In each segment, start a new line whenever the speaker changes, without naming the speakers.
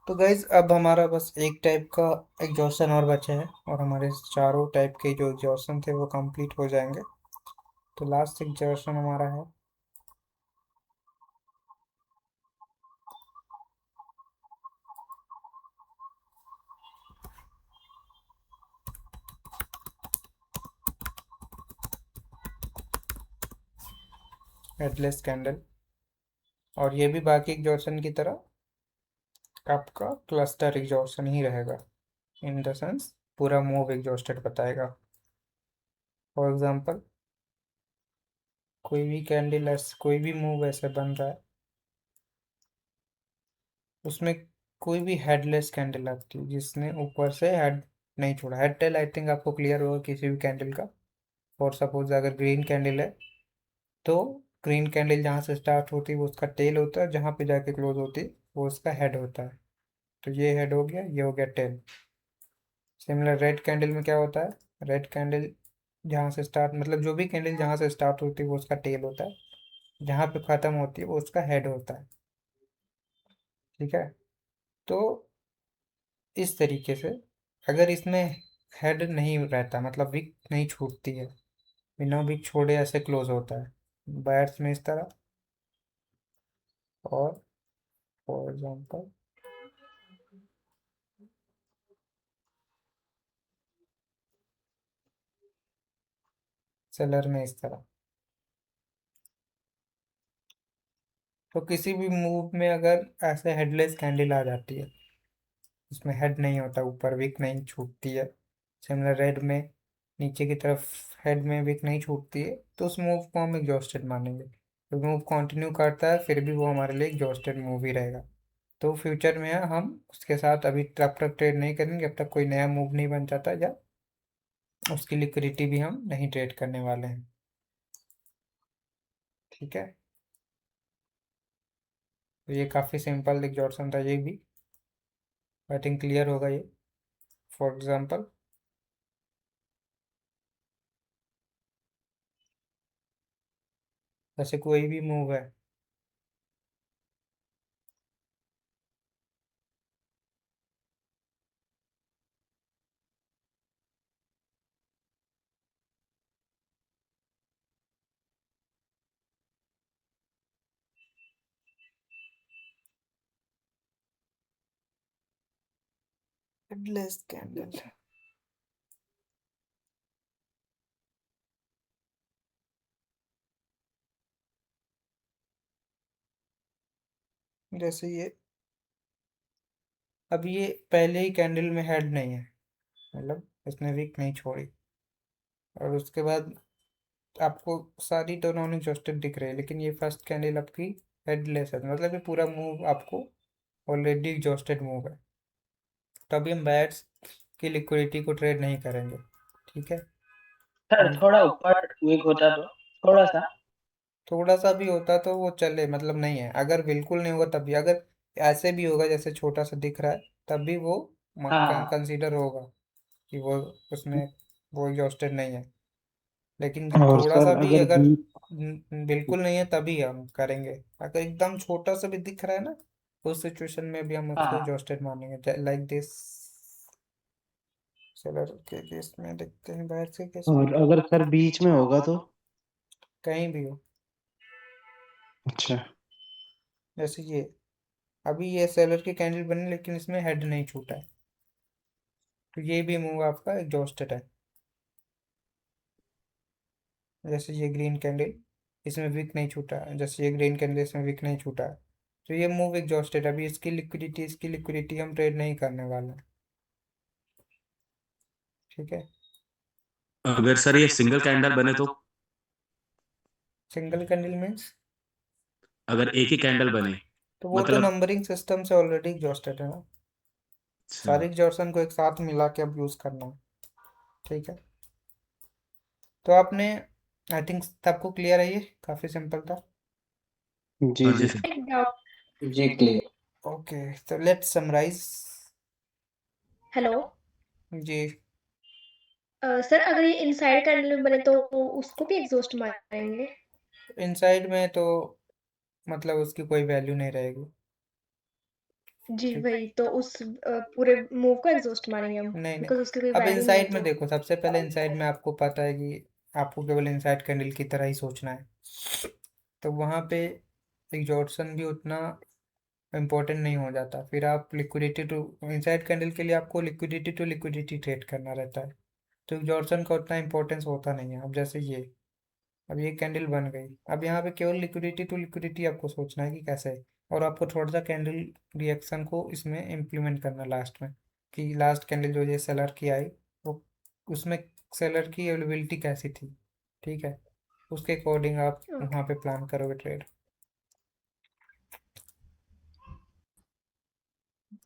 तो गाइज अब हमारा बस एक टाइप का एग्जॉशन और बचा है और हमारे चारों टाइप के जो एग्जॉशन थे वो कंप्लीट हो जाएंगे। तो लास्ट एग्जॉशन हमारा है हेडलेस कैंडल। और ये भी बाकी एग्जॉशन की तरह आपका क्लस्टर एग्जॉशन ही रहेगा। इन द सेंस पूरा मूव एग्जॉस्टेड बताएगा। फॉर एग्जांपल कोई भी कैंडल ऐसे कोई भी मूव ऐसे बन रहा है उसमें कोई भी हेडलेस कैंडल आती है जिसने ऊपर से हेड नहीं छोड़ा। हेड टेल आई थिंक आपको क्लियर होगा किसी भी कैंडल का। और सपोज अगर ग्रीन कैंडल है तो ग्रीन कैंडल जहाँ से स्टार्ट होती है वो उसका टेल होता है, जहाँ पे जाके क्लोज होती है वो उसका हेड होता है। तो ये हेड हो गया, ये हो गया टेल। सिमिलर रेड कैंडल में क्या होता है, रेड कैंडल जहाँ से स्टार्ट मतलब जो भी कैंडल जहाँ से स्टार्ट होती है वो उसका टेल होता है, जहाँ पे ख़त्म होती है वो उसका हेड होता है। ठीक है। तो इस तरीके से अगर इसमें हेड नहीं रहता मतलब विक नहीं छूटती है, बिना विक छोड़े ऐसे क्लोज होता है बायर्स में इस तरह। और फॉर एग्जांपल सेलर में इस तरह। तो किसी भी मूव में अगर ऐसे हेडलेस कैंडल आ जाती है उसमें हेड नहीं होता, ऊपर विक नहीं छूटती है, सिमिलर रेड में नीचे की तरफ हेड में विक नहीं छूटती है, तो उस मूव को हम एग्जॉस्टेड मानेंगे। तो मूव कंटिन्यू करता है फिर भी वो हमारे लिए एग्जॉस्टेड मूव ही रहेगा। तो फ्यूचर में हम उसके साथ अभी तब तक ट्रेड नहीं करेंगे जब तक कोई नया मूव नहीं बन जाता या उसकी लिक्विडिटी भी हम नहीं ट्रेड करने वाले हैं। ठीक है। तो ये काफ़ी सिंपल एग्जॉर्शन था ये भी। आई थिंक क्लियर होगा ये। फॉर एग्जांपल जैसे कोई भी मूव है, हेडलेस कैंडल, जैसे ये अब ये पहले ही कैंडल में हेड नहीं है मतलब इसने विक नहीं छोड़ी, और उसके बाद आपको सारी तो नॉन एग्जॉस्टेड दिख रही है लेकिन ये फर्स्ट कैंडल आपकी हेडलेस है मतलब ये पूरा मूव आपको ऑलरेडी एग्जॉस्टेड मूव है। तो अभी हम बैट्स की लिक्विडिटी को ट्रेड नहीं करेंगे। ठीक है।
सर
हम
थोड़ा ऊपर वीक होता तो थोड़ा सा।
थोड़ा सा भी होता तो वो चले, मतलब नहीं है अगर बिल्कुल नहीं होगा तब भी, अगर ऐसे भी होगा जैसे छोटा सा दिख रहा है तब भी वो
हाँ हाँ।
कंसीडर होगा कि वो उसमें वो एग्जॉस्टेड नहीं है। लेकिन
और
थोड़ा सा
सर
भी
अगर
अगर
बी
बिल्कुल नहीं है तभी हम करेंगे। अगर एकदम छोटा सा भी दिख रहा है ना उस सिचुएशन में भी हम
हाँ
उसको
हाँ।
एग्जॉस्टेड मानेंगे, लाइक दिस। सेलर के केस में देखते हैं, बाहर के केस में
और अगर सर बीच में होगा तो?
कहीं भी हो।
अच्छा।
जैसे ये अभी ये सेलर की कैंडल बनी लेकिन इसमें हेड नहीं छूटा है, तो ये भी मूव आपका एग्जॉस्टेड है। जैसे ये ग्रीन कैंडल इसमें विक नहीं छूटा है, जैसे ये ग्रीन कैंडल इसमें विक नहीं छूटा है, तो ये मूव एग्जॉस्टेड। अभी इसकी लिक्विडिटी हम ट्रेड नहीं करने वाले हैं। ठीक है।
अगर सर ये सिंगल कैंडल बने तो?
सिंगल कैंडल मीन्स
अगर एक ही कैंडल बने
तो वो तो
मतलब।
नंबरिंग सिस्टम से ऑलरेडी एग्जॉस्टेड है ना।
अच्छा।
सारी एग्जॉर्शन को एक साथ मिला के अब यूज करना है। ठीक है। तो आपने आई थिंक सबको क्लियर है, ये काफी सिंपल था।
जी
हाँ जी
जी।
सर।
एक डाउट।
जी क्लियर।
ओके, तो लेट्स समराइज।
हेलो।
जी।
सर अगर ये इनसाइड कैंडल में बने तो उसको भी एग्जॉस्ट मारेंगे?
इनसाइड में तो मतलब उसकी कोई वैल्यू नहीं रहेगी।
जी
ठीक।
वही तो उस पूरे मूव को एग्जॉस्ट मानेंगे हम
नहीं नहीं,
बिकॉज उसकी कोई
अब
वैल्यू नहीं है
इनसाइड में
तो।
देखो, सबसे पहले इनसाइड में आपको पता है कि आपको केवल इनसाइड कैंडल की तरह ही सोचना है, तो वहाँ पे एग्जॉर्शन भी उतना इम्पोर्टेंट नहीं हो जाता। फिर आप लिक्विडिटी टू इनसाइड कैंडल के लिए आपको लिक्विडिटी टू लिक्विडिटी ट्रेड करना रहता है, तो एग्जॉर्शन का उतना इंपॉर्टेंस होता नहीं है। अब जैसे ये, अब ये कैंडल बन गई, अब यहाँ पे केवल लिक्विडिटी टू लिक्विडिटी आपको सोचना है कि कैसे है, और आपको थोड़ा सा कैंडल रिएक्शन को इसमें इम्प्लीमेंट करना लास्ट में, कि लास्ट कैंडल जो ये सेलर की आई, वो उसमें सेलर की अवेलेबिलिटी कैसी थी, ठीक है, उसके अकॉर्डिंग आप
ओके।
वहाँ पे प्लान करोगे ट्रेड।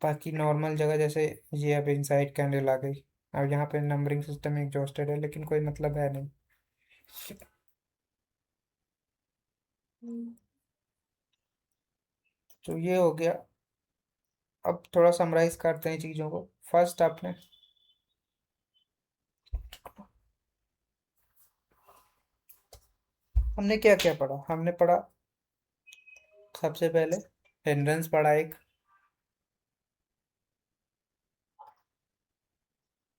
बाकी नॉर्मल जगह जैसे ये अब इनसाइड कैंडल आ गई, अब यहाँ पे नंबरिंग सिस्टम एग्जॉस्टेड है, लेकिन कोई मतलब है नहीं। तो ये हो गया। अब थोड़ा समराइज करते हैं चीज़ों को। फर्स्ट आपने हमने क्या क्या पढ़ा, हमने पढ़ा सबसे पहले हिंड्रेंस पढ़ा एक,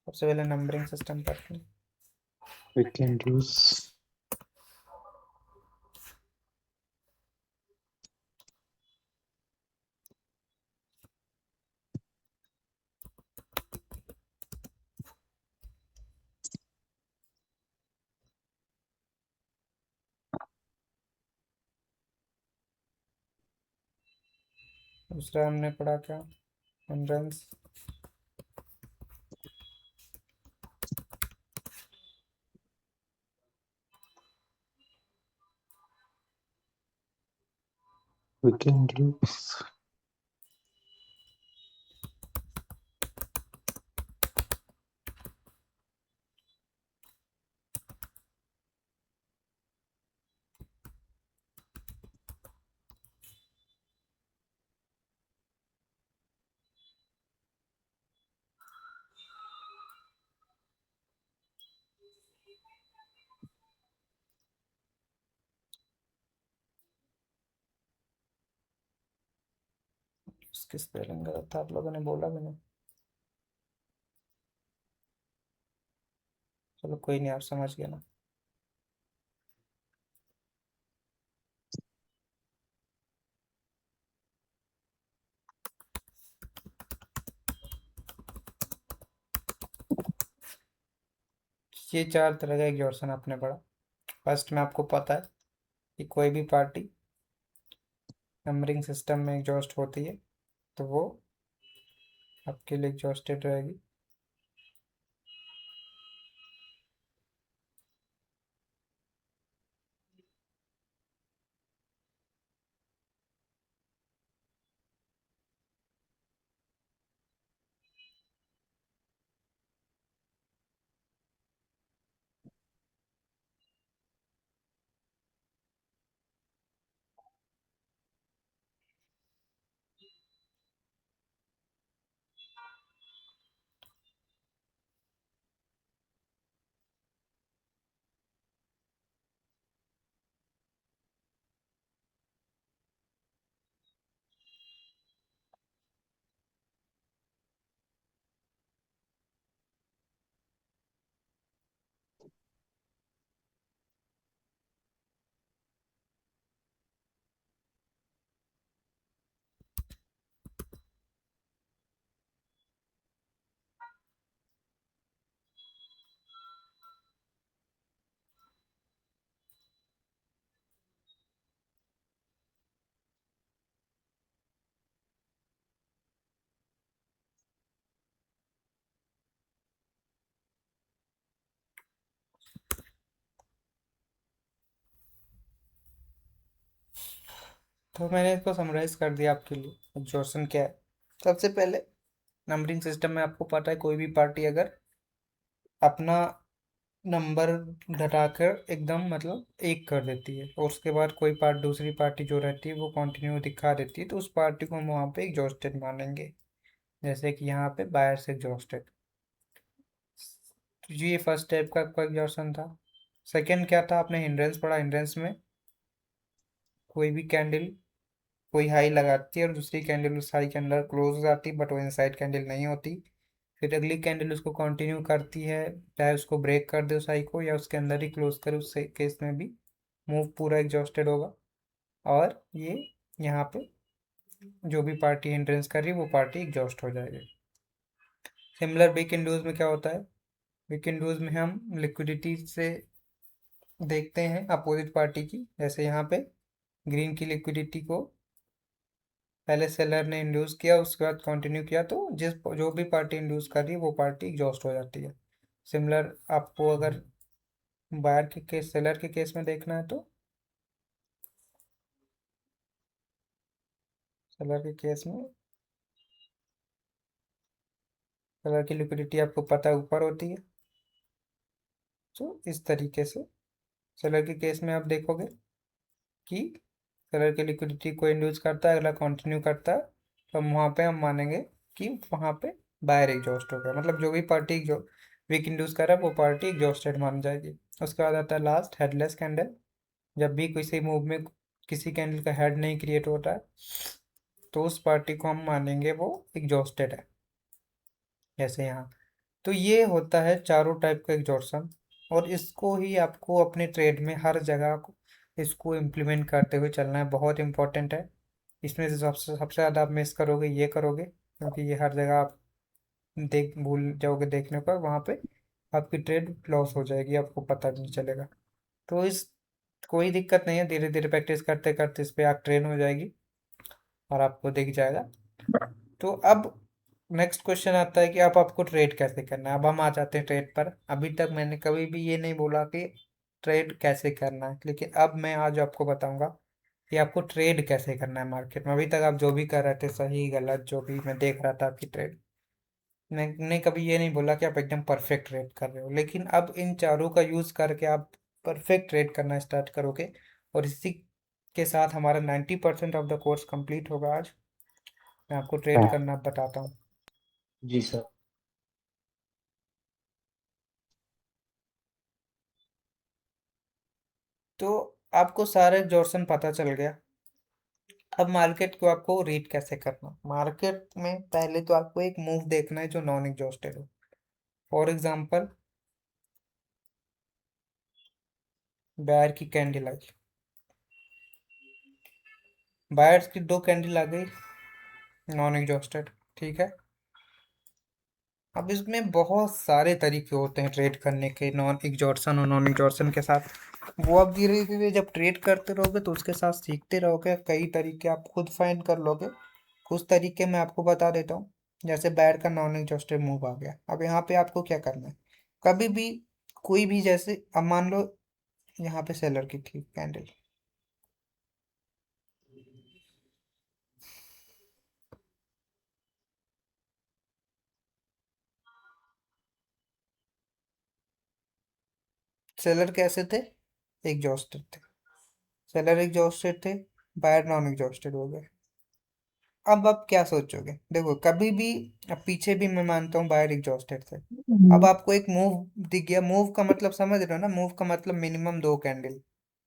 सबसे पहले नंबरिंग सिस्टम पढ़ते हैं।
We can use
दूसरा हमने पढ़ा क्या, हिंड्रेंस।
we can use
इसकी स्पेलिंग गलत था, आप लोगों ने बोला भी नहीं, चलो कोई नहीं, आप समझ गए ना। ये चार तरह का एग्जॉर्शन आपने पढ़ा। फर्स्ट में आपको पता है कि कोई भी पार्टी नंबरिंग सिस्टम में एग्जॉस्ट होती है तो वो आपके लिए एग्जॉस्टेड रहेगी। तो मैंने इसको समराइज कर दिया आपके लिए, एग्जॉर्शन क्या है। सबसे पहले नंबरिंग सिस्टम में आपको पता है कोई भी पार्टी अगर अपना नंबर घटाकर एकदम मतलब एक कर देती है, और उसके बाद कोई दूसरी पार्टी जो रहती है वो कंटिन्यू दिखा देती है, तो उस पार्टी को हम वहाँ पे एग्जॉस्टेड मानेंगे। जैसे कि यहाँ पे बायर्स एग्जॉस्टेड। तो ये फर्स्ट टाइप का आपका एग्जॉर्शन था। सेकंड क्या था, आपने हिंड्रेंस पढ़ा, हिंड्रेंस में कोई भी कैंडल कोई हाई लगाती है और दूसरी कैंडल उस हाई के अंदर क्लोज हो जाती है, बट वो इनसाइड कैंडल नहीं होती। फिर अगली कैंडल उसको कंटिन्यू करती है, चाहे उसको ब्रेक कर दे उस हाई को या उसके अंदर ही क्लोज करे, उस केस में भी मूव पूरा एग्जॉस्टेड होगा। और ये यहाँ पे जो भी पार्टी एंट्रेंस कर रही है वो पार्टी एग्जॉस्ट हो जाएगी। सिमिलर वीक इंडूज में क्या होता है, वीक इंडूज में हम लिक्विडिटी से देखते हैं अपोजिट पार्टी की। जैसे यहाँ पे ग्रीन की लिक्विडिटी को पहले सेलर ने इंड्यूस किया, उसके बाद कंटिन्यू किया, तो जो भी पार्टी इंड्यूस कर रही है वो पार्टी एग्जॉस्ट हो जाती है। सिमिलर आपको अगर बायर के केस सेलर के केस में देखना है तो सेलर के केस में सेलर की लिक्विडिटी आपको पता है ऊपर होती है। तो इस तरीके से सेलर के केस में आप देखोगे कि सेलर की लिक्विडिटी को इंड्यूस करता है, अगला कंटिन्यू करता है, तो वहाँ पे हम मानेंगे कि वहाँ पे बायर एग्जॉस्ट हो गया, मतलब जो भी पार्टी जो वीक इंड्यूस कर रहा है वो पार्टी एग्जॉस्टेड मान जाएगी। उसके बाद आता है लास्ट हेडलेस कैंडल। जब भी किसी मूव में किसी कैंडल का हेड नहीं क्रिएट होता है तो उस पार्टी को हम मानेंगे वो एग्जॉस्टेड है, जैसे यहाँ। तो ये होता है चारों टाइप का एग्जॉर्शन, और इसको ही आपको अपने ट्रेड में हर जगह इसको इम्प्लीमेंट करते हुए चलना है, बहुत इंपॉर्टेंट है। इसमें से सबसे ज़्यादा आप मिस करोगे ये करोगे, क्योंकि ये हर जगह आप भूल जाओगे देखने पर, वहाँ पे आपकी ट्रेड लॉस हो जाएगी, आपको पता भी नहीं चलेगा। तो इस कोई दिक्कत नहीं है, धीरे धीरे प्रैक्टिस करते करते इस पर आप ट्रेन हो जाएगी और आपको दिख जाएगा। तो अब नेक्स्ट क्वेश्चन आता है कि अब आपको ट्रेड कैसे करना है। अब हम आ जाते हैं ट्रेड पर। अभी तक मैंने कभी भी ये नहीं बोला कि ट्रेड कैसे करना है, लेकिन अब मैं आज आपको बताऊंगा कि आपको ट्रेड कैसे करना है मार्केट में। अभी तक आप जो भी कर रहे थे सही गलत जो भी मैं देख रहा था आपकी ट्रेड, मैंने कभी ये नहीं बोला कि आप एकदम परफेक्ट ट्रेड कर रहे हो, लेकिन अब इन चारों का यूज़ करके आप परफेक्ट ट्रेड करना स्टार्ट करोगे। और इसी के साथ हमारा 90% ऑफ द कोर्स कंप्लीट होगा आज। मैं आपको ट्रेड
हाँ
करना बताता हूँ।
जी सर।
तो आपको सारे एग्जॉर्शन पता चल गया। अब मार्केट को आपको रीड कैसे करना। मार्केट में पहले तो आपको एक मूव देखना है जो नॉन एग्जॉस्टेड हो। फॉर एग्जांपल बायर की कैंडल आई, बायर्स की दो कैंडल आ गई नॉन एग्जॉस्टेड, ठीक है। अब इसमें बहुत सारे तरीके होते हैं ट्रेड करने के नॉन एग्जॉर्शन और नॉन एग्जॉर्शन के साथ। वो आप धीरे धीरे जब ट्रेड करते रहोगे तो उसके साथ सीखते रहोगे, कई तरीके आप खुद फाइंड कर लोगे। कुछ तरीके मैं आपको बता देता हूँ। जैसे बैड का नॉन एग्जॉस्टेड मूव आ गया, अब यहाँ पे आपको क्या करना है। कभी भी कोई भी, जैसे अब मान लो यहाँ पे सेलर की थी कैंडल, सेलर कैसे थे, एग्जॉस्टेड थे। सेलर एग्जॉस्टेड थे, बायर नॉन एग्जॉस्टेड हो गए। अब आप क्या सोचोगे, देखो कभी भी, अब पीछे भी मैं मानता हूँ बायर एग्जॉस्टेड थे। अब आपको एक मूव दिख गया, मूव का मतलब समझ रहे हो ना, मूव का मतलब मिनिमम दो कैंडल,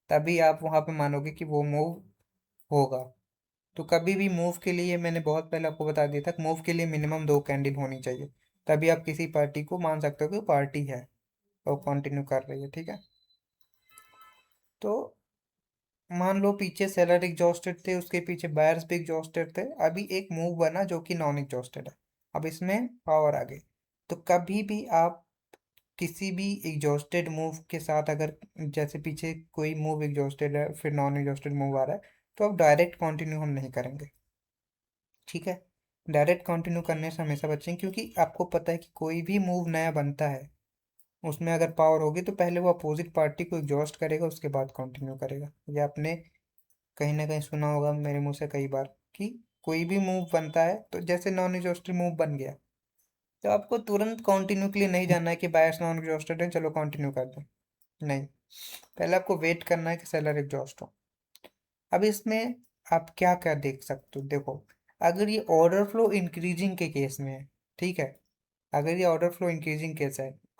तभी आप वहां पे मानोगे कि वो मूव होगा। तो कभी भी मूव के लिए मैंने बहुत पहले आपको बता दिया था, मूव के लिए मिनिमम दो कैंडल होनी चाहिए, तभी आप किसी पार्टी को मान सकते हो कि पार्टी है और कंटिन्यू कर रही है, ठीक है। तो मान लो पीछे सेलर एग्जॉस्टेड थे, उसके पीछे बायर्स भी एग्जॉस्टेड थे, अभी एक मूव बना जो कि नॉन एग्जॉस्टेड है। अब इसमें पावर आ गई। तो कभी भी आप किसी भी एग्जॉस्टेड मूव के साथ अगर, जैसे पीछे कोई मूव एग्जॉस्टेड है फिर नॉन एग्जॉस्टेड मूव आ रहा है, तो अब डायरेक्ट कंटिन्यू हम नहीं करेंगे, ठीक है। डायरेक्ट कंटिन्यू करने से हमेशा बचें, क्योंकि आपको पता है कि कोई भी मूव नया बनता है उसमें अगर पावर होगी तो पहले वो अपोजिट पार्टी को एग्जॉस्ट करेगा, उसके बाद कंटिन्यू करेगा। ये आपने कहीं ना कहीं सुना होगा मेरे मुंह से कई बार कि कोई भी मूव बनता है तो जैसे नॉन एग्जॉस्टेड मूव बन गया तो आपको तुरंत कंटिन्यू के लिए नहीं जाना है कि बायर्स नॉन एग्जॉस्टेड है चलो कंटिन्यू कर दें, नहीं। पहले आपको वेट करना है कि सेलर एग्जॉस्ट हो। अब इसमें आप क्या क्या देख सकते हो, देखो अगर ये ऑर्डर फ्लो इंक्रीजिंग के केस में है, ठीक है, अगर ये ऑर्डर फ्लो इंक्रीजिंग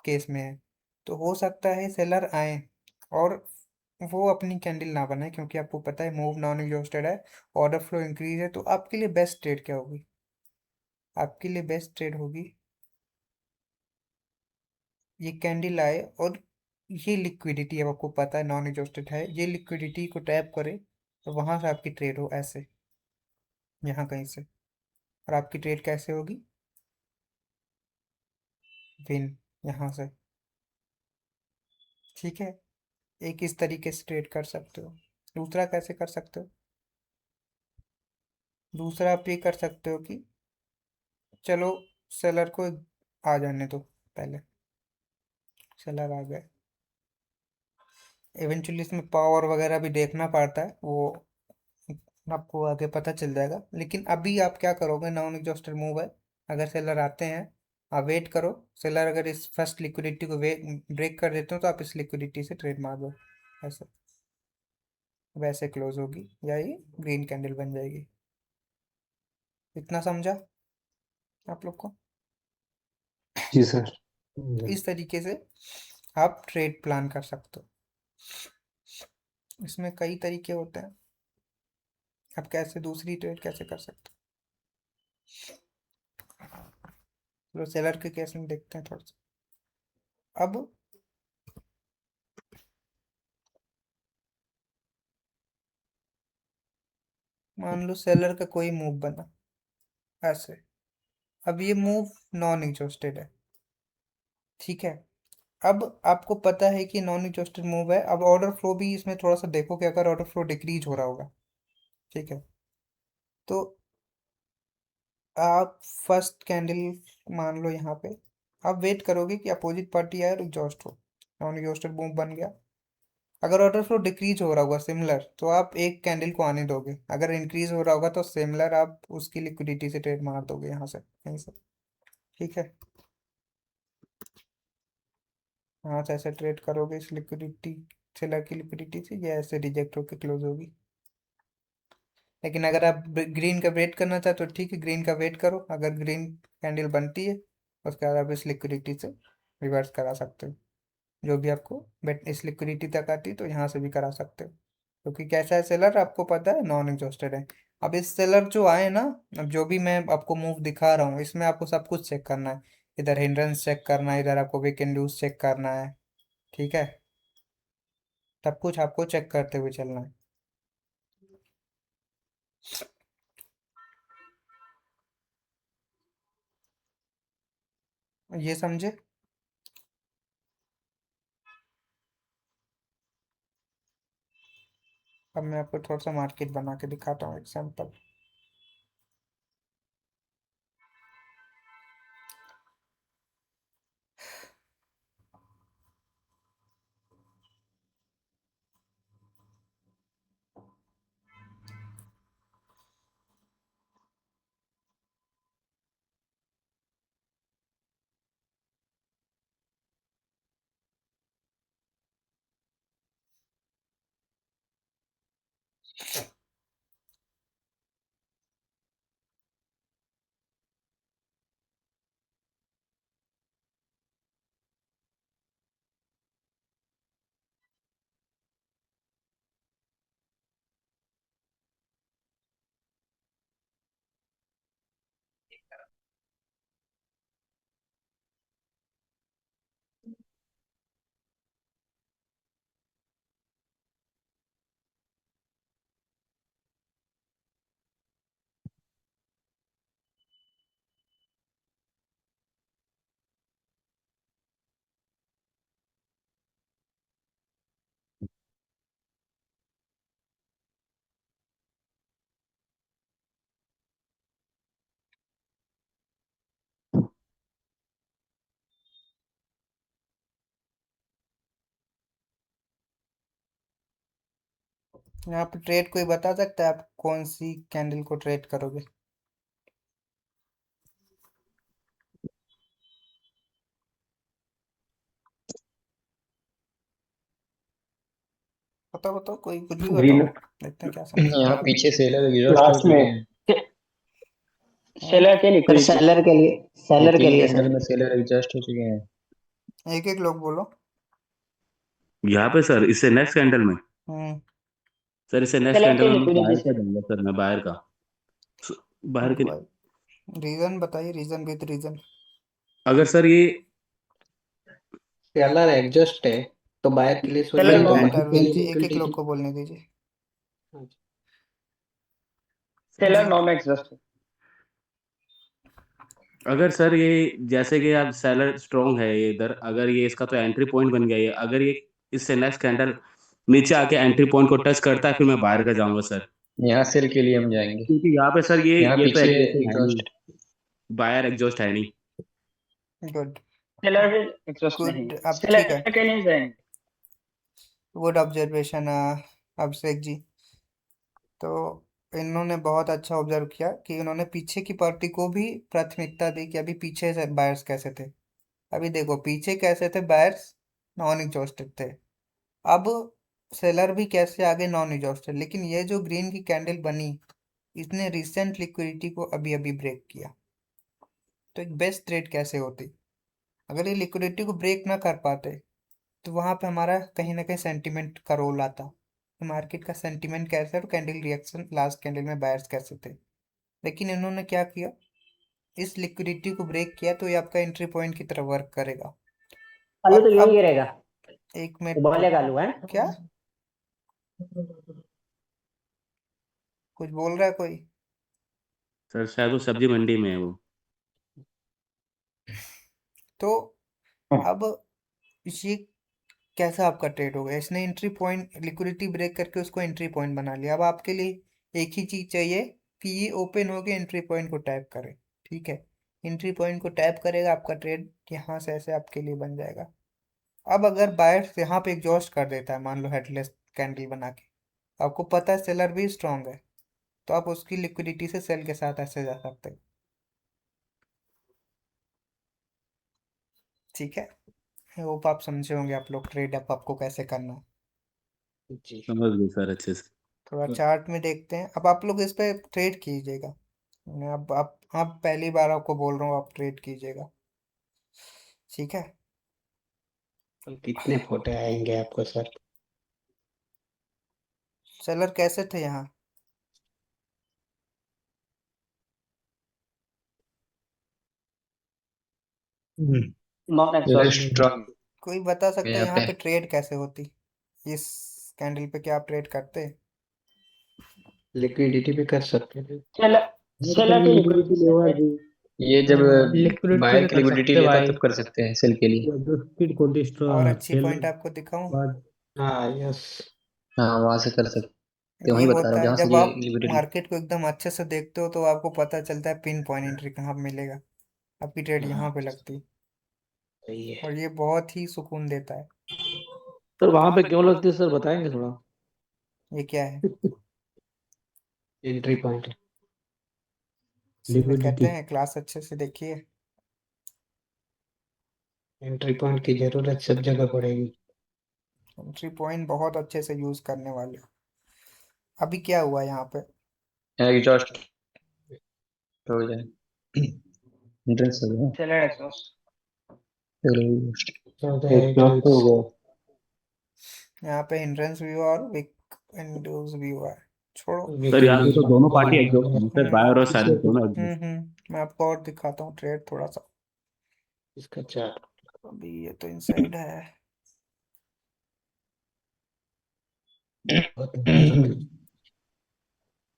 केस में है तो हो सकता है सेलर आए और वो अपनी कैंडल ना बनाए, क्योंकि आपको पता है मूव नॉन एग्जॉस्टेड है, ऑर्डर फ्लो इंक्रीज है। तो आपके लिए बेस्ट ट्रेड क्या होगी? आपके लिए बेस्ट ट्रेड होगी ये कैंडल आए और ये लिक्विडिटी, अब आपको पता है नॉन एग्जॉस्टेड है, ये लिक्विडिटी को टैप करे तो वहां से आपकी ट्रेड हो ऐसे, यहाँ कहीं से। और आपकी ट्रेड कैसे होगी? विन, यहाँ से। ठीक है, एक इस तरीके से ट्रेड कर सकते हो। दूसरा कैसे कर सकते हो? दूसरा आप ये कर सकते हो कि चलो सेलर को आ जाने दो, पहले सेलर आ गए। इवेंचुअली इसमें पावर वगैरह भी देखना पड़ता है, वो आपको आगे पता चल जाएगा। लेकिन अभी आप क्या करोगे, नॉन एग्जॉस्टेड मूव है, अगर सेलर आते हैं आप वेट करो। सेलर अगर इस फर्स्ट लिक्विडिटी को ब्रेक कर देते हो तो आप इस लिक्विडिटी से ट्रेड मार दो ऐसे, वैसे क्लोज होगी या ये ग्रीन कैंडल बन जाएगी। इतना समझा आप लोग को?
जी सर।
तो इस तरीके से आप ट्रेड प्लान कर सकते हो। इसमें कई तरीके होते हैं, आप कैसे दूसरी ट्रेड कैसे कर सकते हो। चलो सेलर के केस में देखते हैं थोड़ा सा। अब मान लो सेलर का कोई मूव बना ऐसे, अब ये मूव नॉन एग्जॉस्टेड है, ठीक है। अब आपको पता है कि नॉन एग्जॉस्टेड मूव है, अब ऑर्डर फ्लो भी इसमें थोड़ा सा देखो कि अगर ऑर्डर फ्लो डिक्रीज हो रहा होगा, ठीक है, तो आप फर्स्ट कैंडल मान लो यहाँ पे, आप वेट करोगे कि अपोजिट पार्टी आए और एग्जॉस्ट हो, नॉन एग्जॉस्टेड मूव बन गया। अगर ऑर्डर फ्लो डिक्रीज हो रहा होगा सिमिलर, तो आप एक कैंडल को आने दोगे। अगर इंक्रीज हो रहा होगा तो सिमिलर आप उसकी लिक्विडिटी से ट्रेड मार दोगे यहाँ से कहीं से, ठीक है। यहाँ से ऐसे ट्रेड करोगे इस लिक्विडिटी, सेलर की लिक्विडिटी से, ये ऐसे रिजेक्ट होकर क्लोज होगी। लेकिन अगर आप ग्रीन का वेट करना चाहते हो, ठीक है, ग्रीन का वेट करो, अगर ग्रीन कैंडल बनती है उसके बाद आप इस लिक्विडिटी से रिवर्स करा सकते हो। जो भी आपको बेट इस लिक्विडिटी तक आती है तो यहाँ से भी करा सकते हो, क्योंकि कैसा है सेलर आपको पता है नॉन एग्जॉस्टेड है। अब इस सेलर जो आए ना, अब जो भी मैं आपको मूव दिखा रहा हूँ इसमें आपको सब कुछ चेक करना है। इधर हिंड्रेंस चेक करना है, इधर आपको वीक इंड्यूस चेक करना है, ठीक है। सब कुछ आपको चेक करते हुए चलना है। ये समझे? अब मैं आपको थोड़ा सा मार्केट बना के दिखाता हूँ एग्जाम्पल। यहाँ पे ट्रेड कोई बता सकता है आप कौन सी कैंडल को ट्रेड करोगे? बताओ बताओ, कोई कुछ भी बताओ,
ग्रीन
देखते हैं क्या समझ।
यहाँ पीछे सेलर एग्जॉस्ट हो
लास्ट
चुके
में
हैं।
सेलर के
सर
लिक्विडिटी
सेलर के लिए, सेलर के
तीन
लिए
कैंडल
सर।
में सेलर एग्जॉस्ट हो चुके हैं।
एक एक लोग बोलो।
यहाँ पे सर इससे नेक्स्ट कैंडल में
हम्म
सर इसे नेक्स्ट
Selective
कैंडल में बायर
liquidity
का
से
दूंगा सर, मैं बायर का। बायर के लिए
रीजन बताइए, रीजन विद रीजन।
अगर सर ये
सेलर एडजस्ट है तो बायर के लिए
Seller
सोचिए, तो
no
बायर के
इंटरवेल जी,
लिए
एक एक लोग को बोलने दीजिए।
seller
जी
no makes just
अगर सर ये जैसे कि आप सेलर स्ट्रॉन्ग है ये इधर, अगर ये इसका तो एंट्री पॉइंट बन गया ये, अगर ये इससे नेक्स्ट कैंडल नीचे आके एंट्री पॉइंट को टच करता है, फिर मैं बाहर का जाऊंगा सर,
यहाँ सेल के लिए हम जाएंगे।
क्योंकि यहाँ पे सर
यहाँ
ये तो
पीछे
एग्जॉस्ट है नहीं,
एग्जॉस्ट
बायर एग्जॉस्ट है नहीं।
गुड
सेलर भी एग्जॉस्ट नहीं
गुड,
है,
अब ठीक है,
सेलर के लिए जाएंगे।
Good observation Abhishek ji. तो इन्होंने बहुत अच्छा ऑब्जर्व किया कि उन्होंने पीछे की पार्टी को भी प्राथमिकता दी कि अभी पीछे से बायर्स कैसे थे। अभी देखो पीछे कैसे थे बायर्स, नॉन एग्जॉस्टेड थे। अब सेलर भी कैसे आगे, नॉन एग्जॉस्टेड। लेकिन ये जो ग्रीन की कैंडल बनी, इसने रिसेंट लिक्विडिटी को अभी अभी ब्रेक किया। तो एक बेस्ट ट्रेड कैसे होती, अगर ये लिक्विडिटी को ब्रेक ना कर पाते तो वहां पे हमारा कहीं ना कहीं सेंटिमेंट का रोल आता। तो मार्केट का सेंटिमेंट कैसा है और कैंडल रिएक्शन लास्ट कैंडल में बायर्स कैसे थे। लेकिन इन्होंने क्या किया, इस लिक्विडिटी को ब्रेक किया, तो ये आपका एंट्री पॉइंट की तरफ वर्क करेगा।
आलू
और
तो यूं ही
अब
गिरेगा,
एक मिनट
उबालेगा आलू है।
क्या कुछ बोल रहा है कोई?
सर शायद वो सब्जी मंडी में है वो।
तो अब ये कैसा आपका ट्रेड हो गया, इसने एंट्री पॉइंट लिक्विडिटी ब्रेक करके उसको एंट्री पॉइंट बना लिया। अब आपके लिए एक ही चीज चाहिए कि ये ओपन होके एंट्री पॉइंट को टैप करे। ठीक है, एंट्री पॉइंट को टैप करेगा, आपका ट्रेड यहाँ से ऐसे आपके लिए बन जाएगा। अब अगर बायर यहाँ पे एग्जॉस्ट कर देता है, मान लो हेडलेस कैंडल बना के, आपको पता है सेलर भी स्ट्रांग है, तो आप उसकी लिक्विडिटी से सेल के साथ ऐसे जा सकते हो। ठीक है, होप आप समझे होंगे आप लोग ट्रेड अप आपको कैसे करना है।
जी
समझ गए सर अच्छे से।
थोड़ा चार्ट में देखते हैं। अब आप लोग इस पे ट्रेड कीजिएगा। मैं अब आप पहली बार आपको बोल रहा हूँ, आप ट्रेड कीजिएगा। ठीक है,
कितने फोटे आएंगे आपको सर?
सेलर कैसे थे यहाँ?
नॉन
सेलर
एग्जॉस्ट
स्ट्रॉन्ग
कोई बता सकता है
यहाँ
यहाँ
पे
पे ट्रेड कैसे होती, इस कैंडल पे क्या आप ट्रेड करते?
लिक्विडिटी भी कर सकते हैं।
सेलर सेलर की लिक्विडिटी से ये जब
लिक्विडिटी
बायर
पे
की
कर
लिक्विडिटी
सकते
लेता
भाई,
तब कर सकते हैं सेल के लिए।
स्पीड को
और
डिस्ट्रॉय
अच्छी
सेल
पॉइंट आपको दिखाऊं,
बाद।
हाँ यस,
हाँ वहां से कर सकते,
ये
वही बता रहा
होता
हूँ
है
जहाँ से
जब
ये
आप
लिक्विडिटी।
मार्केट को एकदम अच्छे से देखते हो, तो आपको पता चलता है पिन पॉइंट एंट्री कहाँ मिलेगा, आपकी ट्रेड यहाँ पे लगती।
सही है।
और ये बहुत ही सुकून देता है।
सर वहां पे क्यों लगती है सर, बताएंगे थोड़ा।
ये क्या है,
एंट्री पॉइंट,
इसीलिए कहते
लिक्विडिटी
हैं क्लास अच्छे से देखिए।
एंट्री पॉइंट की जरूरत सब जगह पड़ेगी।
एंट्री पॉइंट बहुत अच्छे से यूज करने वाले हो। अभी क्या हुआ यहाँ पे,
एग्जॉस्ट हो जाए, एंट्रेंस हो गया, सेलर एग्जॉस्ट,
एग्जॉस्ट हो गया।
यहाँ पे हिंड्रेंस भी हुआ और विक इंड्यूस भी हुआ है। छोड़ो।
सर यहाँ पे तो दोनों पार्टी एग्जॉस्ट है सर, बायर और सेलर दोनों एग्जॉस्ट।
मैं आपको और दिखाता हूँ ट्रेड थोड़ा सा।
इसका चार्ट
अभी ये तो इनसाइड है,
बहुत नाजुक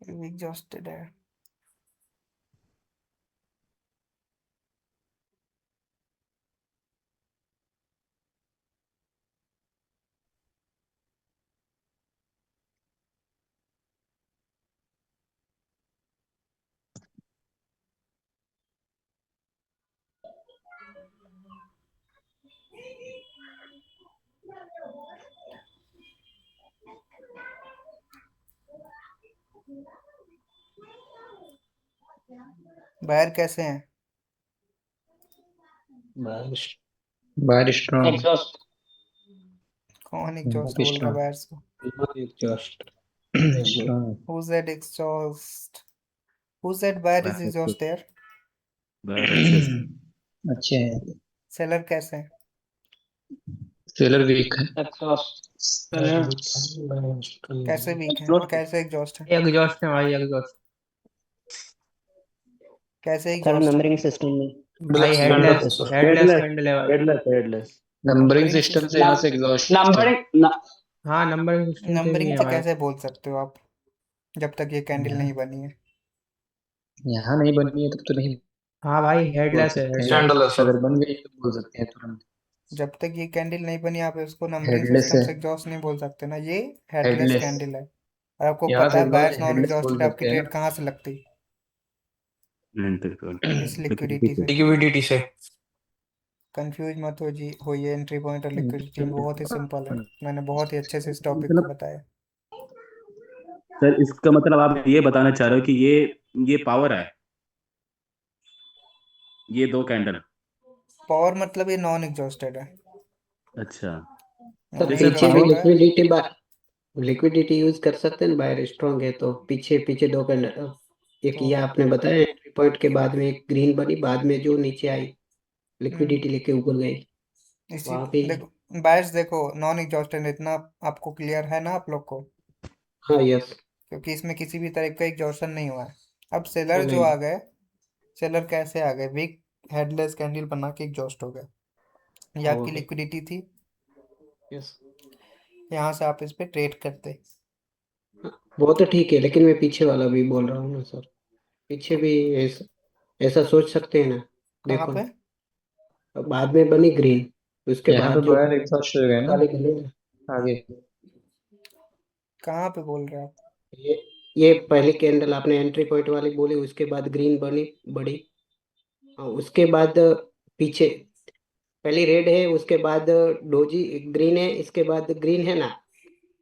है।
एग्जॉस्टेड है। बायर कैसे हैं?
बायर स्ट्रॉन्ग एग्जॉस्ट,
कौन एग्जॉस्ट बोल रहा है बायर्स को?
Exhaust
Who said exhaust? Who said buyer is
buyer अच्छे,
exhaust there?
बायर अच्छे से।
अच्छे हैं।
सेलर कैसे हैं?
सेलर वीक है।
एग्जॉस्ट
कैसे वीक है?
Exhaust-
कैसे एग्जॉस्ट है?
एग्जॉस्ट है भाई, एग्जॉस्ट।
कैसे
सर
एग्जॉस्ट है?
नंबरिंग सिस्टम में
भाई हेडलेस हेडलेस कैंडल है भाई।
हेडलेस
नंबरिंग
नंबरिंग
सिस्टम से यहाँ से एग्जॉस्ट
नंबरिंग
हाँ, नंबर सिस्टम से भी
नंबरिंग
है
से
भाई।
कैसे बोल सकते हो आप जब तक ये कैंडल नहीं बनी है?
यहाँ नहीं बनी है तब तो नहीं
हाँ भाई,
बोल
हेडलेस है,
सकते हैं।
हेडलेस।
अगर बन गई तो बोल सकते हैं तुरंत।
जब तक ये कैंडल नहीं बनी आप इसको नंबरिंग
हेडलेस
सिस्टम
है।
से एग्जॉस्ट नहीं बोल सकते ना। ये हेडलेस
हेडलेस
कैंडल है और आपको
यहाँ
पता
से
है बायर्स नॉन
हेडलेस बोल
एग्जॉस्टेड आपकी
सकते हैं
ट्रेड
ना।
कहाँ से लगती? इस लिक्विडिटी से।
लिक्विडिटी से।
कंफ्यूज मत होइए एंट्री पॉइंट और लिक्विडिटी में बहुत ही सिंपल है। मैंने बहुत ही अच्छे से इस टॉपिक को
मतलब
बताया।
सर इसका मतलब आप ये बताना चाह रहे हो कि ये पावर है, ये दो कैंडल।
पावर मतलब ये नॉन एग्जॉस्टेड है।
अच्छा
तो
नहीं
पीछे भी
एग्जॉस्ट है।
लिक्विडिटी यूज कर सकते हैं। बायर स्ट्रांग है तो पीछे पीछे दो कैंडल। एक
तो
ये आपने बताया एंट्री पॉइंट के बाद में एक ग्रीन बनी, बाद में जो नीचे आई लिक्विडिटी लेके ऊपर गई
इसी
वहां पे।
देखो बायर्स देखो नॉन एग्जॉस्टेड इतना आपको क्लियर है ना आप लोग को?
हाँ यस।
क्योंकि इसमें किसी भी तरह का एग्जॉस्शन नहीं हुआ है। अब सेलर जो
नहीं
आ गए, सेलर कैसे आ गए? वीक हेडलेस कैंडल बना के एग्जॉस्ट हो गए। ये आपकी
ओके
लिक्विडिटी थी,
यस।
यहाँ से आप इस पे ट्रेड करते।
वो तो ठीक है लेकिन मैं पीछे वाला भी बोल रहा हूँ ना सर। पीछे भी ऐसा ऐसा सोच सकते हैं ना।
कहाँ
देखो
पे?
ना बाद में बनी ग्रीन, उसके
यहाँ
बाद
पे
जो
बायर एग्जॉस्ट हो गए ना
काली बनी ना आगे।
कहाँ पे बोल रहे हो आप?
ये ये पहली कैंडल आपने एंट्री पॉइंट वाली बोली, उसके बाद ग्रीन बनी बड़ी। उसके बाद पीछे पहली रेड है, उसके बाद डोजी ग्रीन है, इसके बाद ग्रीन है ना।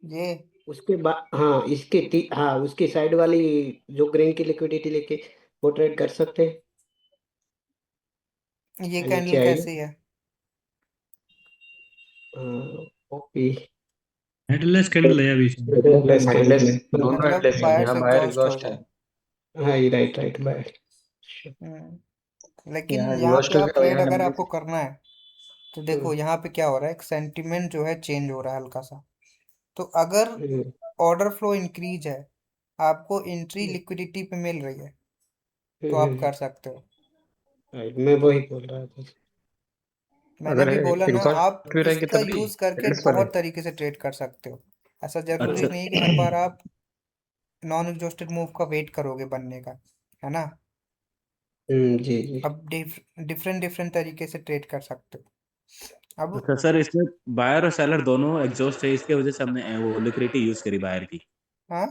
ये
उसके बाद हाँ हाँ उसकी साइड वाली जो ग्रीन की लिक्विडिटी लेके वो ट्रेड कर सकते
ये
हैं। नीचे
कैंडल
आएगा।
कैसी है?
ओके
हेडलेस कैंडल है अभी।
हेडलेस दोनों
मतलब
हेडलेस है।
बायर्स
यहाँ बायर
एग्जॉस्ट हो
एग्जॉस्ट है।
गए।
हाँ राइट राइट बाय।
लेकिन
यहाँ
यहाँ
एग्जॉस्ट
पे
हो
आप
गया और
ट्रेड
यहाँ
अगर
नंबर
आपको करना है तो देखो यहाँ पे क्या हो रहा है, एक सेंटिमेंट जो है चेंज हो रहा है हल्का सा। तो अगर ऑर्डर फ्लो इंक्रीज है, आपको एंट्री लिक्विडिटी पे मिल रही है, तो आप कर सकते हो।
मैं वही बोल रहा था।
मैंने
अगर
भी बोला ना, आप
एग्जॉस्ट भी रहेगी
इसका
तब भी
यूज करके
हेडलेस पर है।
बहुत तरीके से ट्रेड कर सकते हो। ऐसा जरूरी
अच्छा
नहीं है कि हर बार आप नॉन एग्जॉस्टेड मूव का वेट करोगे बनने का, है ना?
जी जी।
अब डिफरेंट डिफरेंट तरीके से ट्रेड कर सकते हो। अब
अच्छा सर, इसमें बायर और सेलर दोनों एग्जॉस्ट है, इसके वजह से हमने वो लिक्विडिटी यूज करी बायर की।
हाँ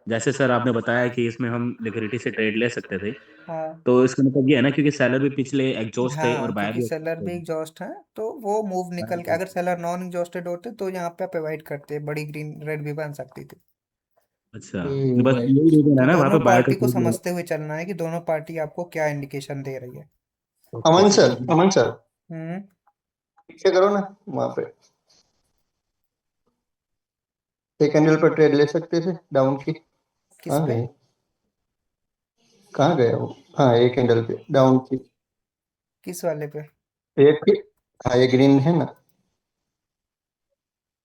जैसे सर आपने बताया कि इसमें हम लिक्विडिटी से ट्रेड ले सकते थे,
हाँ
तो इसका मतलब ये है ना, क्योंकि सेलर भी पिछले एग्जॉस्ट थे और
हाँ,
बायर
क्योंकि
भी
सेलर भी एग्जॉस्ट है तो वो मूव निकल के, अगर सेलर नॉन एग्जॉस्टेड होते तो यहाँ पे आप अवॉइड करते, बड़ी ग्रीन रेड भी बन सकती थी।
अच्छा बस
बाय।
यही रीजन है
तो
ना वहाँ
दोनों
पे बायर
पार्टी को
का।
समझते हुए चलना है कि दोनों पार्टी आपको क्या इंडिकेशन दे रही है।
अमन सर
हम्म
पीछे करो ना वहाँ पे। एक कैंडल पर ट्रेड ले सकते थे डाउन की।
किस पे?
कहाँ गया वो? हाँ एक कैंडल पे डाउन की।
किस वाले पे?
एक हाँ ये ग्रीन है ना।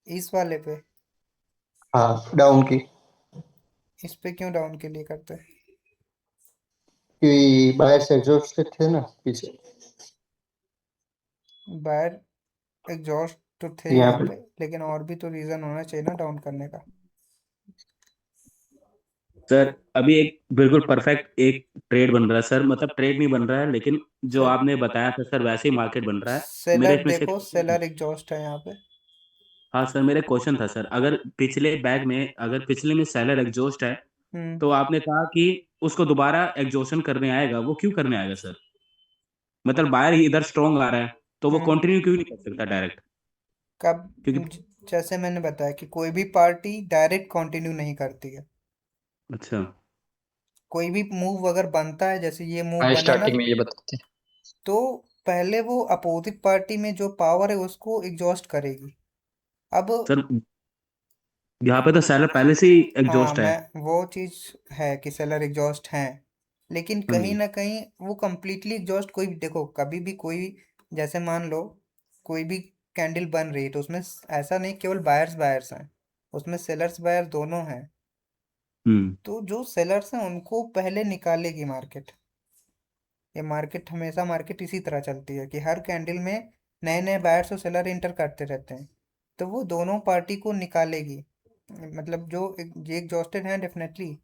इस वाले पे?
हाँ डाउन की।
इस पे क्यों डाउन के लिए करते हैं?
कि बायर से एग्जॉस्ट थे ना पीछे।
बायर एग्जॉस्ट तो थे
यहाँ
यहाँ
पे
पे, लेकिन और भी तो रीजन होना चाहिए ना डाउन करने का।
सर अभी एक बिल्कुल परफेक्ट एक ट्रेड बन रहा है सर, मतलब ट्रेड नहीं बन रहा है लेकिन जो
से,
आपने बताया था सर वैसे ही मार्केट बन रहा है। मेरे
सेलर
इसमें से
देखो, सेलर एग्जॉस्ट है यहाँ पे।
हाँ सर, मेरे क्वेश्चन था सर, अगर पिछले बैग में अगर पिछले में सेलर एग्जॉस्ट है,
हम्म
तो आपने कहा कि उसको दोबारा एग्जॉशन करने आएगा, वो क्यों करने आएगा सर? मतलब बायर ही इधर स्ट्रॉन्ग आ रहा है तो वो
हम्म
कंटिन्यू क्यों नहीं कर सकता डायरेक्ट?
कब?
क्योंकि
जैसे मैंने बताया कि कोई भी पार्टी डायरेक्ट कंटिन्यू नहीं करती है।
अच्छा
कोई भी मूव अगर बनता है, जैसे ये मूव
हाँ
बना ना,
स्टार्टिंग में ये बताते हैं।
तो पहले वो अपोजिट पार्टी में जो पावर है उसको एग्जॉस्ट करेगी। अब
सर, यहाँ पे तो सेलर पहले से ही
हाँ,
एग्जॉस्ट है।
मैं वो चीज है कि सेलर एग्जॉस्ट हैं, लेकिन
हाँ
कहीं
जी।
ना कहीं वो कंप्लीटली एग्जॉस्ट, कोई देखो कभी भी कोई, जैसे मान लो कोई भी कैंडल बन रही है तो उसमें ऐसा नहीं केवल बायर्स हैं, उसमें सेलर्स बायर्स दोनों हैं। तो जो सेलर्स हैं उनको पहले निकालेगी मार्केट। ये मार्केट इसी तरह चलती है कि हर कैंडल में नए नए बायर्स और सेलर इंटर करते रहते हैं, तो वो दोनों पार्टी को निकालेगी। मतलब जो ये एग्जॉस्टेड है डेफिनेटली,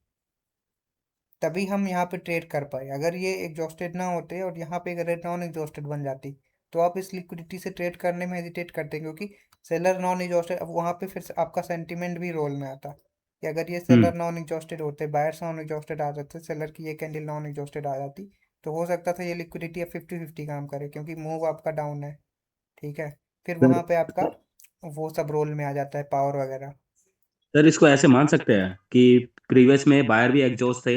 तभी हम यहाँ पे ट्रेड कर पाए। अगर ये एग्जॉस्टेड ना होते और यहाँ पे अगर नॉन एग्जॉस्टेड बन जाती तो आप इस लिक्विडिटी से ट्रेड करने में हेजिटेट करते, क्योंकि सेलर नॉन एग्जॉस्टेड, अब वहाँ पे फिर से आपका सेंटिमेंट भी रोल में आता कि अगर ये सेलर नॉन एग्जॉस्टेड होते, बायर्स नॉन एग्जॉस्टेड आ जाते, सेलर की ये कैंडल नॉन एग्जॉस्टेड आ जाती, तो हो सकता था ये लिक्विडिटी अब 50-50 काम करे, क्योंकि मूव आपका डाउन है। ठीक है, फिर
सर
वहाँ पे आपका वो सब रोल में आ जाता है, पावर वगैरह।
सर इसको ऐसे मान सकते हैं कि प्रीवियस में बायर भी एग्जॉस्ट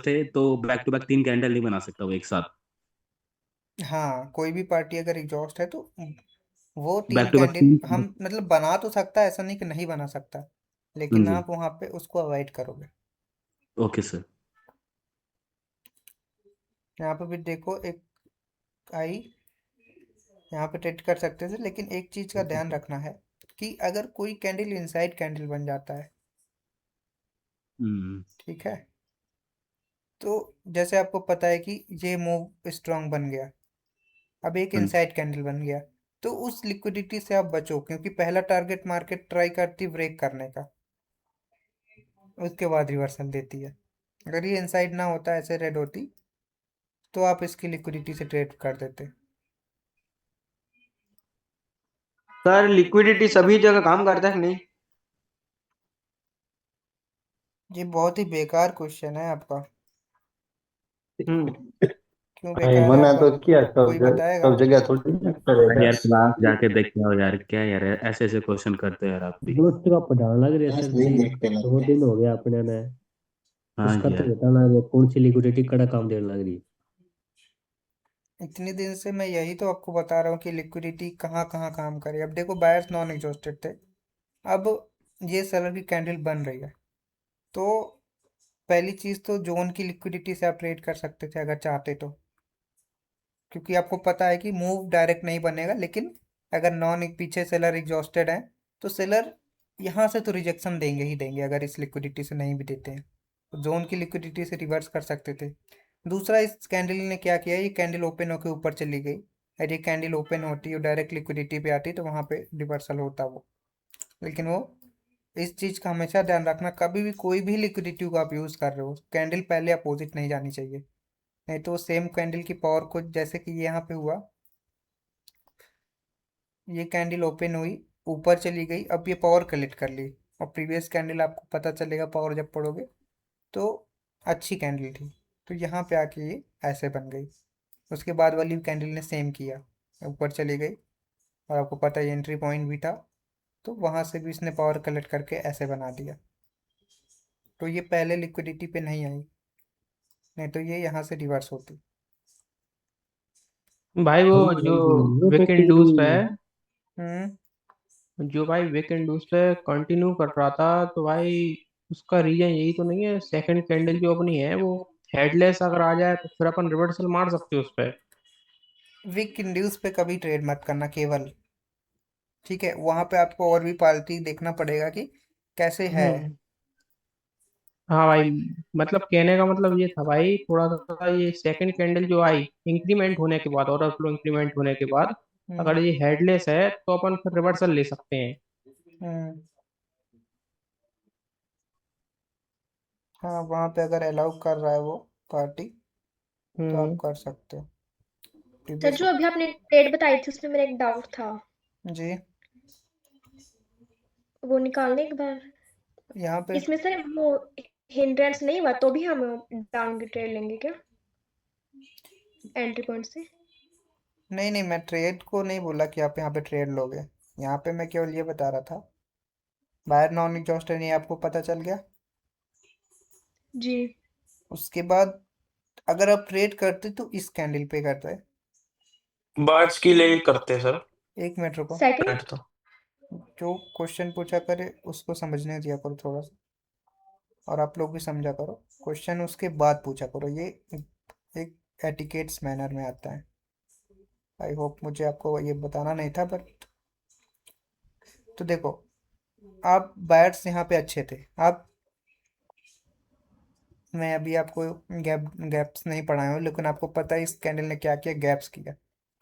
है तो बैक टू बैक 3 कैंडल नहीं बना सकता वो एक साथ।
हाँ, कोई भी पार्टी अगर एग्जॉस्ट है तो वो तीन
बैक टू बैक
कैंडल
तीन।
हम मतलब बना तो सकता है, ऐसा नहीं कि नहीं बना सकता,
हाँ
लेकिन
जी।
आप वहाँ पे उसको अवॉइड करोगे।
Okay sir.
यहाँ पे भी देखो एक आई, यहाँ पे ट्रेड कर सकते थे, लेकिन एक चीज का ध्यान रखना है कि अगर कोई कैंडल इनसाइड कैंडल बन जाता है, ठीक है, तो जैसे आपको पता है कि ये मूव स्ट्रांग बन गया, अब एक
हाँ जी।
इनसाइड कैंडल बन गया, तो उस लिक्विडिटी से आप बचो, क्योंकि पहला टारगेट मार्केट ट्राई करती ब्रेक करने का, उसके बाद रिवर्सल देती है। अगर ये इनसाइड ना होता, ऐसे रेड होती, तो आप इसकी लिक्विडिटी से ट्रेड कर देते।
सर लिक्विडिटी सभी जगह काम करता है कि नहीं?
ये बहुत ही बेकार क्वेश्चन है आपका।
हम्म
क्यों
भाई
बेकार है
मना
आपका?
तो किया,
कोई बताएगा?
सब जगह थोड़ी ना करेगा।
यार क्लास जाके देखते हो यार, क्या यार ऐसे ऐसे क्वेश्चन करते हो यार आप भी।
दोस्त का पढ़ाने लग रहे
बस
सर
नहीं
जी।
देखते
2
लगते।
दिन हो गया अपने ने।
हाँ
उसका
जी
तो
यार।
बताना है कौन सी लिक्विडिटी कड़ा काम देने लग रही।
इतने दिन से मैं यही तो आपको बता रहा हूँ कि लिक्विडिटी कहाँ कहाँ काम करे। अब देखो बायर्स नॉन एग्जॉस्टेड थे, अब ये सेलर की कैंडल बन रही है, तो पहली चीज़ तो जोन की लिक्विडिटी से आप ट्रेड कर सकते थे अगर चाहते तो, क्योंकि आपको पता है कि मूव डायरेक्ट नहीं बनेगा, लेकिन अगर नॉन पीछे सेलर एग्जॉस्टेड है तो सेलर यहाँ से तो रिजेक्शन देंगे ही देंगे, अगर इस लिक्विडिटी से नहीं भी देते हैं तो जोन की लिक्विडिटी से रिवर्स कर सकते थे। दूसरा, इस कैंडल ने क्या किया, ये कैंडल ओपन होकर ऊपर चली गई, और ये कैंडल ओपन होती और डायरेक्ट लिक्विडिटी पे आती तो वहाँ पे रिवर्सल होता वो। लेकिन वो, इस चीज़ का हमेशा ध्यान रखना, कभी भी कोई भी लिक्विडिटी को आप यूज़ कर रहे हो, कैंडल पहले अपोजिट नहीं जानी चाहिए, नहीं तो सेम कैंडल की पावर को, जैसे कि ये यहाँ पे हुआ, ये कैंडल ओपन हुई, ऊपर चली गई, अब ये पावर कलेक्ट कर ली, और प्रीवियस कैंडल आपको पता चलेगा पावर जब पढ़ोगे तो अच्छी कैंडल थी, तो यहाँ पे आके ये ऐसे बन गई। उसके बाद वाली कैंडल ने सेम किया, ऊपर चली गई, और आपको पता है एंट्री पॉइंट भी था, तो वहाँ से भी इसने पावर कलेक्ट करके ऐसे बना दिया, तो ये पहले लिक्विडिटी पे नहीं आई, नहीं तो ये यहाँ से रिवर्स होती।
भाई वो जो वीकेंड डूज पे है,
हम्म
जो भाई वीकेंड डूज पे कंटिन्यू कर रहा था, तो भाई उसका रीजन यही तो नहीं है सेकंड कैंडल जो अपनी है वो हेडलेस अगर आ जाए तो फिर अपन रिवर्सल मार सकते हो उस पे।
विक इंड्यूस पे कभी ट्रेड मत करना केवल, ठीक है, वहां पे आपको और भी पार्टी देखना पड़ेगा कि कैसे है।
हम्म हाँ भाई, मतलब कहने का मतलब ये था भाई, थोड़ा सा ये सेकंड कैंडल जो आई इंक्रीमेंट होने के बाद, ऑर्डर फ्लो इंक्रीमेंट होने के बाद,
हम्म
अगर ये हेडलेस है तो अपन फिर रिवर्सल ले सकते हैं।
हम्म हाँ, वहां पे अगर अलाउ कर रहा है वो पार्टी तो आप
हम्म
कर सकते हो।
सर
प्रीवियस,
जो अभी आपने ट्रेड बताई थी उसमें मेरा एक डाउट था,
जी,
वो निकालने के बाद
यहाँ पे
इसमें सर वो हिंड्रेंस नहीं हुआ तो भी हम डाउन की ट्रेड लेंगे क्या एंट्री पॉइंट से?
नहीं नहीं, मैं ट्रेड को नहीं बोला कि आप यहाँ पे ट्रेड लोगे, यहाँ पे मैं केवल ये बता रहा था, बायर नॉन एग्जॉस्टेड ये आपको पता चल गया।
जी।
उसके बाद अगर आप ट्रेड करते तो इस कैंडल पे करते।
बार्स के लिए करते सर।
एक मिनट रुको,
सेकंड।
नेट तो
जो क्वेश्चन पूछा करे उसको समझने दिया करो थोड़ा सा, और आप लोग भी समझा करो, क्वेश्चन उसके बाद पूछा करो, ये एक एटिकेट्स मैनर में आता है। आई होप मुझे आपको ये बताना नहीं था, बट तो देखो, आप बायर्स यहाँ पे अच्छे थे। आप, मैं अभी आपको गैप्स नहीं पढ़ाया हूँ, लेकिन आपको पता है इस कैंडल ने क्या किया, गैप्स किया।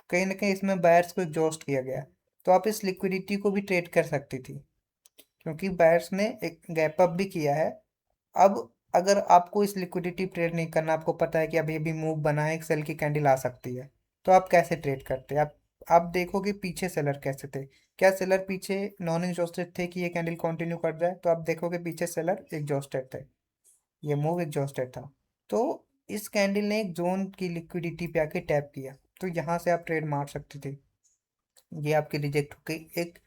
कहीं ना कहीं इसमें बायर्स को एग्जॉस्ट किया गया। तो आप इस लिक्विडिटी को भी ट्रेड कर सकती थी, क्योंकि बायर्स ने एक गैप अप भी किया है। अब अगर आपको इस लिक्विडिटी ट्रेड नहीं करना, आपको पता है कि अभी अभी मूव बना है, एक सेल की कैंडल आ सकती है, तो आप कैसे ट्रेड करते? आप देखोगे पीछे सेलर कैसे थे। क्या सेलर पीछे नॉन एग्जॉस्टेड थे कि ये कैंडल कंटिन्यू कर जाए? तो आप देखोगे पीछे सेलर एग्जॉस्टेड थे, ये मूव एग्जॉस्टेड था। तो इस कैंडल ने एक जोन की लिक्विडिटी पे आके टैप किया, तो यहाँ से आप ट्रेड मार सकते थे। ये आपकी रिजेक्ट हो गई, एक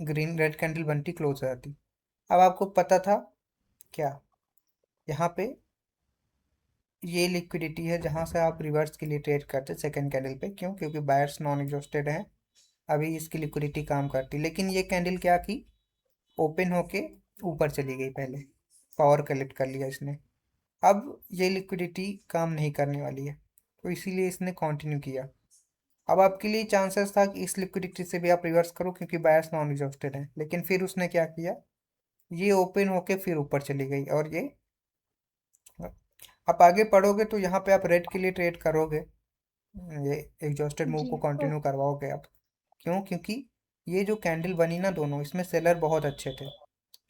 ग्रीन रेड कैंडल बनती, क्लोज हो जाती। अब आपको पता था क्या, यहाँ पे ये लिक्विडिटी है जहाँ से आप रिवर्स के लिए ट्रेड करते सेकंड कैंडल पे। क्यों? क्योंकि बायर्स नॉन एग्जॉस्टेड हैं, अभी इसकी लिक्विडिटी काम करती। लेकिन ये कैंडल क्या की, ओपन होके ऊपर चली गई, पहले पावर कलेक्ट कर लिया इसने। अब ये लिक्विडिटी काम नहीं करने वाली है, तो इसीलिए इसने कंटिन्यू किया। अब आपके लिए चांसेस था कि इस लिक्विडिटी से भी आप रिवर्स करो, क्योंकि बायर्स नॉन एग्जॉस्टेड हैं। लेकिन फिर उसने क्या किया, ये ओपन होके फिर ऊपर चली गई, और ये आप आगे पढ़ोगे तो यहाँ पे आप रेड के लिए ट्रेड करोगे, ये एग्जॉस्टेड मूव
जी
को
ओ,
कंटिन्यू करवाओगे आप। क्यों? क्योंकि ये जो कैंडल बनी ना दोनों, इसमें सेलर बहुत अच्छे थे।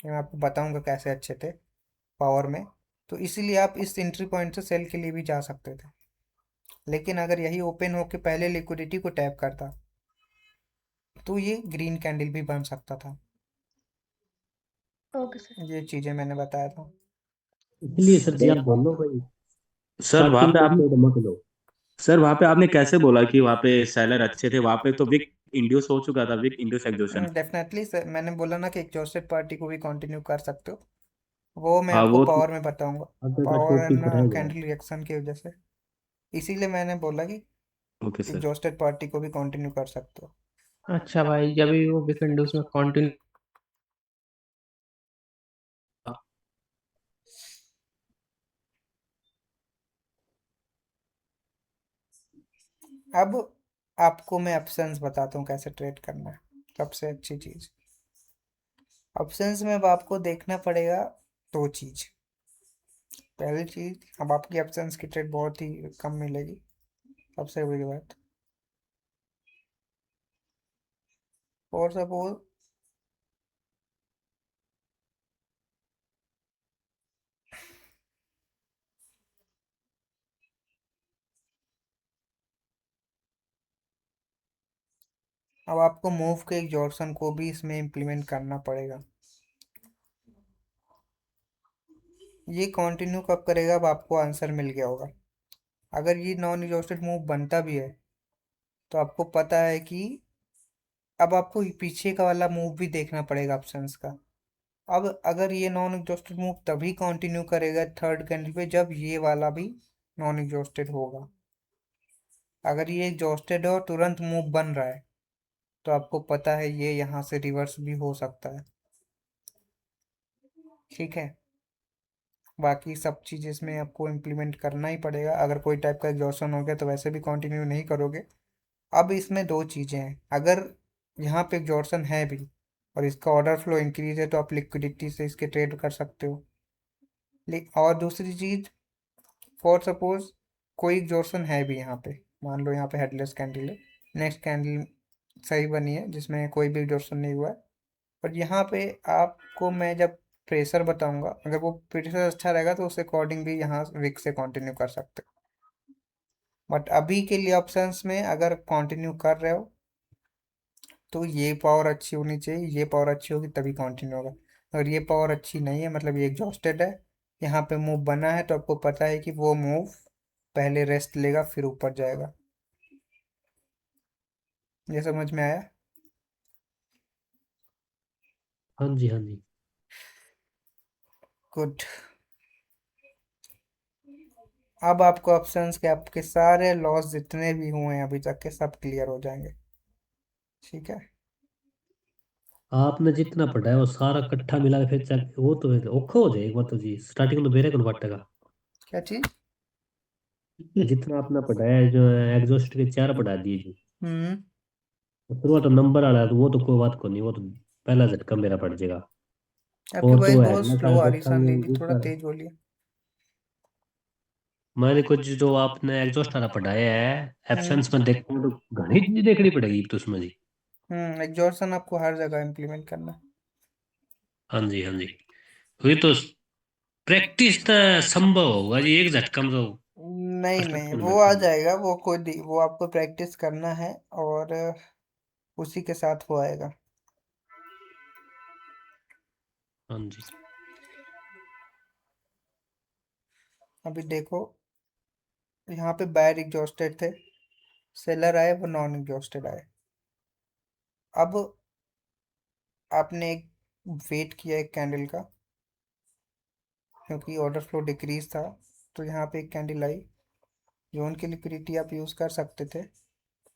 मैं आपको बताऊंगा कैसे अच्छे थे पावर में। तो इसीलिए आप इस एंट्री पॉइंट से सेल के लिए भी जा सकते थे। लेकिन अगर यही ओपन होके पहले लिक्विडिटी को टैप करता, तो ये ग्रीन कैंडल भी बन सकता था।
Okay sir.
ये चीज़ें मैंने बताया था।
इसलिए सर जी आप बोलो भाई,
सर वहां
स्टार्टिंग
पे
में
आप
ट्रेड मत लो।
सर वहां पे आपने कैसे बोला कि वहां पे सेलर अच्छे थे? वहां पे तो विक इंड्यूस हो चुका था, weak induce exhaustion.
Definitely sir, मैंने बोला ना कि एग्जॉस्टेड पार्टी को भी कंटिन्यू कर सकते हो, वो मैं
हाँ
आपको
वो तो
पावर में बताऊंगा।
अगर का
पावर
टॉपिक
एंड
रहेगा।
कैंडल रिएक्शन की वजह से, इसीलिए मैंने बोला कि
ओके सर।
एग्जॉस्टेड पार्टी को भी कंटिन्यू कर सकते हो।
अच्छा भाई, जब भी वो वीकेंड उसमें कंटिन्यू।
अब आपको मैं ऑप्शंस बताता हूँ कैसे ट्रेड करना है। सबसे अच्छी चीज़ ऑप्शंस में, अब आपको देखना पड़ेगा दो चीज़। पहली चीज़, अब आपकी ऑप्शंस की ट्रेड बहुत ही कम मिलेगी, सबसे बड़ी बात। और सपोज अब आपको मूव के एग्जॉर्शन को भी इसमें इम्प्लीमेंट करना पड़ेगा। ये कंटिन्यू कब करेगा, अब आपको आंसर मिल गया होगा। अगर ये नॉन एग्जॉस्टेड मूव बनता भी है, तो आपको पता है कि अब आपको पीछे का वाला मूव भी देखना पड़ेगा ऑप्शंस का। अब अगर ये नॉन एग्जॉस्टेड मूव तभी कंटिन्यू करेगा थर्ड कैंडल पे, जब ये वाला भी नॉन एग्जॉस्टेड होगा। अगर ये एग्जॉस्टेड है और तुरंत मूव बन रहा है, तो आपको पता है ये यहाँ से रिवर्स भी हो सकता है। ठीक है, बाकी सब चीज़ इसमें आपको इम्प्लीमेंट करना ही पड़ेगा। अगर कोई टाइप का एग्जॉशन हो गया तो वैसे भी कंटिन्यू नहीं करोगे। अब इसमें दो चीज़ें हैं, अगर यहाँ पे एग्जॉर्शन है भी और इसका ऑर्डर फ्लो इंक्रीज है, तो आप लिक्विडिटी से इसके ट्रेड कर सकते हो। और दूसरी चीज़, फॉर सपोज कोई एग्जॉर्शन है भी यहाँ पे, मान लो यहाँ पे हेडलेस कैंडल है, नेक्स्ट कैंडल सही बनी है जिसमें कोई भी एग्जॉर्शन नहीं हुआ है, और यहाँ पे आपको मैं जब प्रेशर बताऊंगा, अगर वो प्रेशर अच्छा रहेगा तो उस अकॉर्डिंग भी यहाँ विक से कंटिन्यू कर सकते हो। बट अभी के लिए ऑप्शंस में अगर कंटिन्यू कर रहे हो, तो ये पावर अच्छी होनी चाहिए, ये पावर अच्छी होगी तभी कंटिन्यू होगा। अगर ये पावर अच्छी नहीं है, मतलब ये एग्जॉस्टेड है, यहाँ पे मूव बना है, तो आपको पता है कि वो मूव पहले रेस्ट लेगा फिर ऊपर जाएगा। ये समझ में आया?
हाँ जी हाँ जी।
गुड। अब आपको ऑप्शंस के आपके सारे लॉस जितने भी हुए हैं अभी तक के, सब क्लियर हो जाएंगे। ठीक है,
आपने जितना पढ़ा है वो सारा इकट्ठा मिला के फिर चेक, वो तो औखा हो जाए एक बार तो जी, स्टार्टिंग में मेरे को पटेगा।
क्या चीज़?
जितना आपने पढ़ाया है, जो एग्जॉस्ट के चार पढ़ा दिए जी।
हम्म
शुरुआत तो नंबर वाला है तो वो तो कोई बात को नहीं, वो तो पहला झटका मेरा पड़ जाएगा।
आपकी
और
वॉइस
जो
बहुत
हेडलाइट
स्लो
वाला
आ रही
झटका
संदीप
में
जी, थोड़ा
ऊपर
तेज बोलिए।
मैंने कुछ जो आपने एग्जॉस्ट वाला पढ़ाया है
हम्म
एब्सेंस में देखता हूँ तो घनी चीज देखनी पड़ेगी तो उसमें जी।
एग्जॉर्सन आपको हर जगह इम्प्लीमेंट करना है।
हाँ जी हाँ जी। हुई तो प्रैक्टिस तो संभव होगा जी, एक झटका में तो
नहीं
परफेक्ट
नहीं,
बन
वो आ
सकता है।
जाएगा, वो आपको प्रैक्टिस करना है, और उसी के साथ वो आएगा।
हाँ जी।
अभी देखो, यहाँ पे बायर एग्जॉस्टेड थे, सेलर आए, वो नॉन एग्जॉस्टेड आए। अब आपने एक वेट किया एक कैंडल का, क्योंकि ऑर्डर फ्लो डिक्रीज था, तो यहाँ पे एक कैंडल आई। जोन की लिक्विडिटी आप यूज़ कर सकते थे,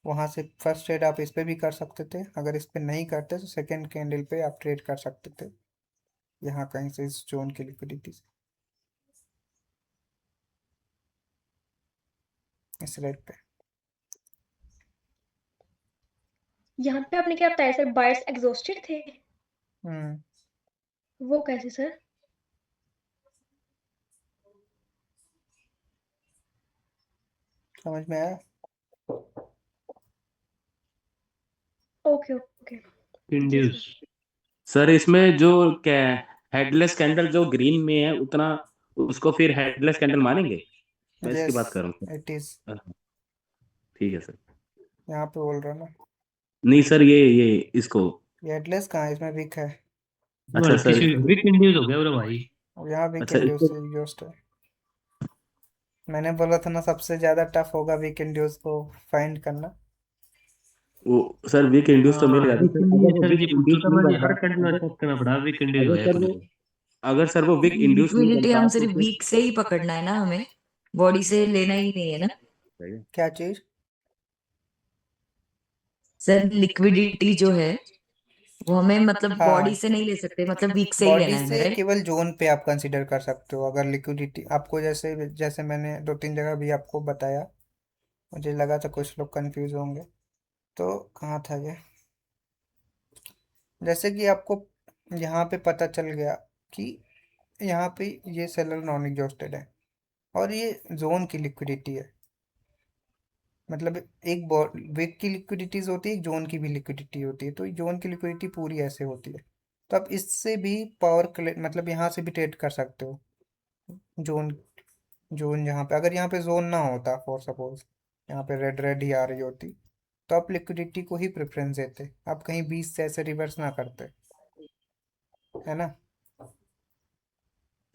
वहाँ से फर्स्ट ट्रेड आप इस पे भी कर सकते थे। अगर इस पे नहीं करते तो सेकंड कैंडल पे आप ट्रेड कर सकते थे, यहाँ कहीं से इस जोन की लिक्विडिटी से, इस रेट पे।
यहाँ पे आपने क्या बताया सर, बायर्स एग्जॉस्टेड थे?
हम्म
वो कैसे सर?
समझ में आया?
ओके ओके, जी
इंड्यूस।
सर।
सर इसमें जो क्या हेडलेस कैंडल जो ग्रीन में है उतना, उसको फिर हेडलेस कैंडल मानेंगे? मैं इसकी
यस,
बात कर रहा
इट इज।
हूँ। ठीक है सर।
यहाँ पे बोल रहा ना,
नहीं सर, ये इसको।
ये एटलेस कहाँ है, इसमें विक है,
अच्छा सर।
किसी वीक इंड्यूस हो गया बोलो भाई।
और यहाँ विक
अच्छा
इंड्यूस
इसको।
एग्जॉस्ट है। मैंने बोला था ना, सबसे ज्यादा टफ होगा वीक इंड्यूस को फाइंड करना।
वो सर वीक इंड्यूस तो मिल
हाँ
गया था सर,
इसीलिए
अगर वो
सर
वीक
जी पूछो
इंड्यूस
था
नहीं
मैं जी, हर
बनता,
कैंडल में
अगर
चेक करना पड़ा वीक इंड्यूस हो
अगर
या
सर
कुछ
वो
नहीं।
अगर सर वो वीक इंड्यूस नहीं
लिक्विडिटी
बनता
हम
तो
सिर्फ
फिर।
वीक से ही पकड़ना है ना, हमें बॉडी से लेना ही नहीं है ना
क्या चीज?
सर। लिक्विडिटी जो है वो हमें मतलब बॉडी
हाँ,
से नहीं ले सकते, मतलब वीक से ही
बॉडी
लेना है हमें,
से
राइट?
केवल जोन पे आप कंसीडर कर सकते हो। अगर लिक्विडिटी आपको, जैसे जैसे मैंने दो तीन जगह भी आपको बताया, मुझे लगा था कुछ लोग कंफ्यूज होंगे, तो कहाँ था ये। जैसे कि आपको यहाँ पे पता चल गया कि यहाँ पे ये सेलर नॉन एग्जॉस्टेड है, और ये जोन की लिक्विडिटी है। मतलब एक वीक की लिक्विडिटीज होती है, एक जोन की भी लिक्विडिटी होती है, तो जोन की लिक्विडिटी पूरी ऐसे होती है। तो आप इससे भी मतलब यहाँ से भी ट्रेड कर सकते हो। जोन जोन यहाँ पे, अगर यहाँ पे जोन ना होता, फॉर सपोज यहाँ पे रेड रेड ही आ रही होती, तो आप लिक्विडिटी को ही प्रेफरेंस देते, आप कहीं बीच से ऐसे रिवर्स ना करते, है ना।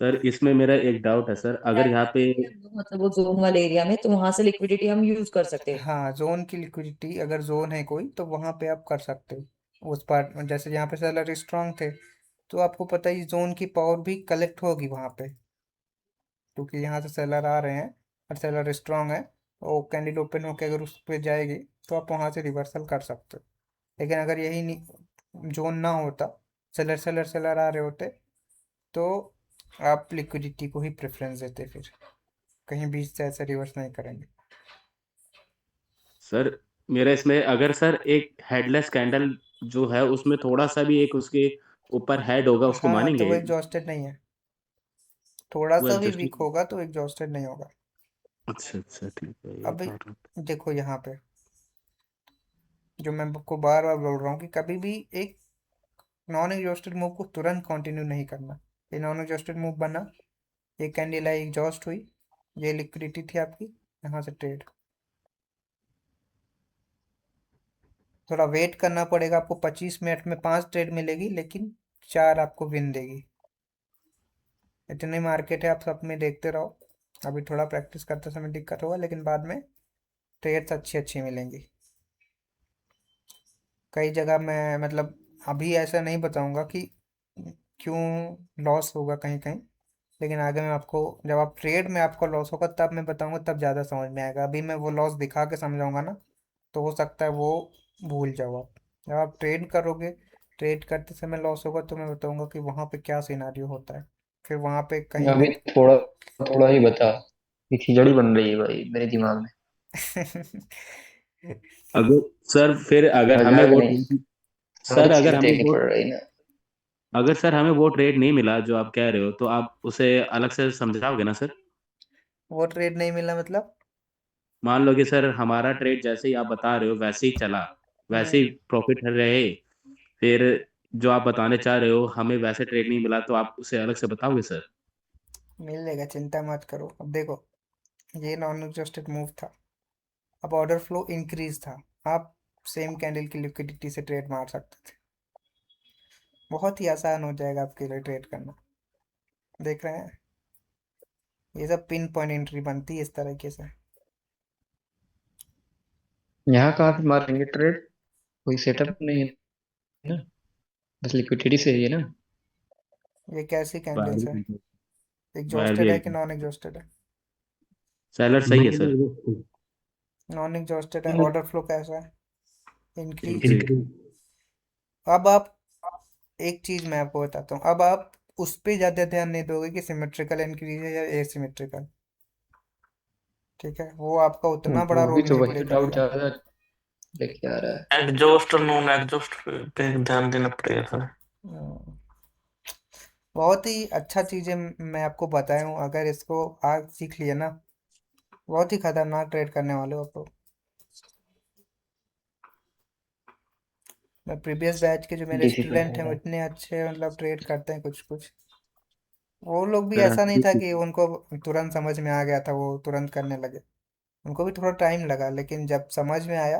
सर इसमें मेरा एक डाउट है सर, अगर यहाँ पे।
मतलब वो जोन वाले एरिया में, तो वहां से लिक्विडिटी हम यूज कर सकते हैं।
हाँ, जोन की लिक्विडिटी, अगर जोन है कोई तो वहाँ पे आप कर सकते हो उस पार्ट में। जैसे यहाँ पे सेलर स्ट्रांग थे, तो आपको पता ही जोन की पावर भी कलेक्ट होगी वहाँ पे, क्योंकि यहाँ से सेलर आ रहे हैं और सेलर स्ट्रांग है, वो कैंडल ओपन होकर अगर उस पर जाएगी तो आप वहाँ से रिवर्सल कर सकते हो। लेकिन अगर यही नहीं, जोन ना होता, सेलर सेलर सेलर आ रहे होते, तो आप लिक्विडिटी को ही प्रेफरेंस देते, फिर कहीं बीच से ऐसे रिवर्स नहीं करेंगे।
सर मेरा इसमें अगर सर एक हेडलेस कैंडल जो है उसमें थोड़ा सा भी एक उसके ऊपर हेड होगा, उसको
हाँ, तो वो
मानेंगे?
एग्जॉस्टेड नहीं है, थोड़ा
वो
सा भी वीक
एग्जस्ट।
होगा तो एग्जॉस्टेड नहीं होगा।
अच्छा अच्छा, ठीक है ये
अब
बात।
देखो यहाँ पे, जो मैं आपको बार बार बोल रहा हूँ कि कभी भी एक नॉन एग्जॉस्टेड मूव को तुरंत कंटिन्यू नहीं करना। ये नॉन एग्जॉस्टेड मूव बना, ये कैंडल आई, एग्जॉस्ट हुई, ये लिक्विडिटी थी आपकी, यहाँ से ट्रेड। थोड़ा वेट करना पड़ेगा आपको, 25 मिनट में 5 ट्रेड मिलेगी, लेकिन 4 आपको विन देगी। इतनी मार्केट है, आप सब में देखते रहो। अभी थोड़ा प्रैक्टिस करते समय दिक्कत होगा, लेकिन बाद में ट्रेड्स अच्छी अच्छी मिलेंगी। कई जगह मैं मतलब अभी ऐसा नहीं बताऊंगा कि क्यों लॉस होगा कहीं कहीं, लेकिन आगे मैं आपको, जब आप ट्रेड में आपको लॉस होगा तब मैं बताऊंगा, तब ज़्यादा समझ में आएगा। अभी मैं वो लॉस दिखा के समझाऊंगा ना, तो हो सकता है वो भूल जाओ आप। जब आप ट्रेड करोगे, ट्रेड करते समय लॉस होगा, तो मैं बताऊंगा कि वहाँ पे क्या सिनारियो होता है, फिर वहाँ पे कहीं ना
अभी थोड़ा थोड़ा ही बता, ये खिचड़ी बन रही है भाई मेरे दिमाग में।
अगर सर फिर अगर हमें
मजाक
वो
नहीं,
सर
हर
अगर
चीज
हमें
देखनी
वो
पड़ रही ना।
अगर सर हमें वो ट्रेड नहीं मिला जो आप कह रहे हो, तो आप उसे अलग से समझाओगे ना सर?
वो ट्रेड नहीं मिला मतलब?
मान लो कि सर हमारा ट्रेड जैसे ही आप बता रहे हो वैसे ही चला, वैसे ही प्रॉफिट रहे, फिर जो आप बताने चाह रहे हो हमें वैसे ट्रेड नहीं मिला, तो आप उसे अलग से बताओगे सर?
मिलेगा, चिंता मत करो। अब देखो, ये नॉन एग्जॉस्टेड मूव था, अब ऑर्डर फ्लो इंक्रीज था, आप सेम कैंडल की लिक्विडिटी से ट्रेड मार सकते थे। बहुत ही आसान हो जाएगा आपके लिए ट्रेड करना। देख रहे हैं, ये सब पिन पॉइंट एंट्री बनती है इस तरीके से।
यहाँ कहाँ पे मारेंगे ट्रेड? कोई सेटअप नहीं है ना, बस लिक्विडिटी से ही है ना।
ये कैसी कैंडल्स है?
वायर
एग्जॉस्टेड
भी
है कि नॉन एग्जॉस्टेड है?
सेलर सही है सर।
नॉन एग्जॉस्टेड है। ऑर्डर फ्लो कैसा है? इंक्रीज।
इंक्रीज।
अब आप, एक चीज मैं आपको बताता हूँ, अब आप उस पे ज्यादा ध्यान नहीं दोगे कि सिमेट्रिकल इंक्रीज है या एसिमेट्रिकल। ठीक है, वो आपका उतना बड़ा
वो भी
रोल
तो
नहीं
वही
प्ले
डाउट
करेगा।
ज्यादा लेके आ रहा है।
एग्जॉस्ट और नॉन एग्जॉस्ट पे ध्यान देना पड़ेगा सर।
हम्म, बहुत ही अच्छा चीजें मैं आपको बताया हूँ, अगर इसको आज सीख लिया ना, बहुत ही खतरनाक ट्रेड करने वाले हो आप लोग। मैं प्रीवियस बैच के जो मेरे
डिफिकल्ट
स्टूडेंट हैं वो
है।
इतने अच्छे मतलब ट्रेड करते हैं कुछ कुछ। वो लोग भी
सर
ऐसा नहीं था कि उनको तुरंत समझ में आ गया था वो तुरंत करने लगे, उनको भी थोड़ा टाइम लगा, लेकिन जब समझ में आया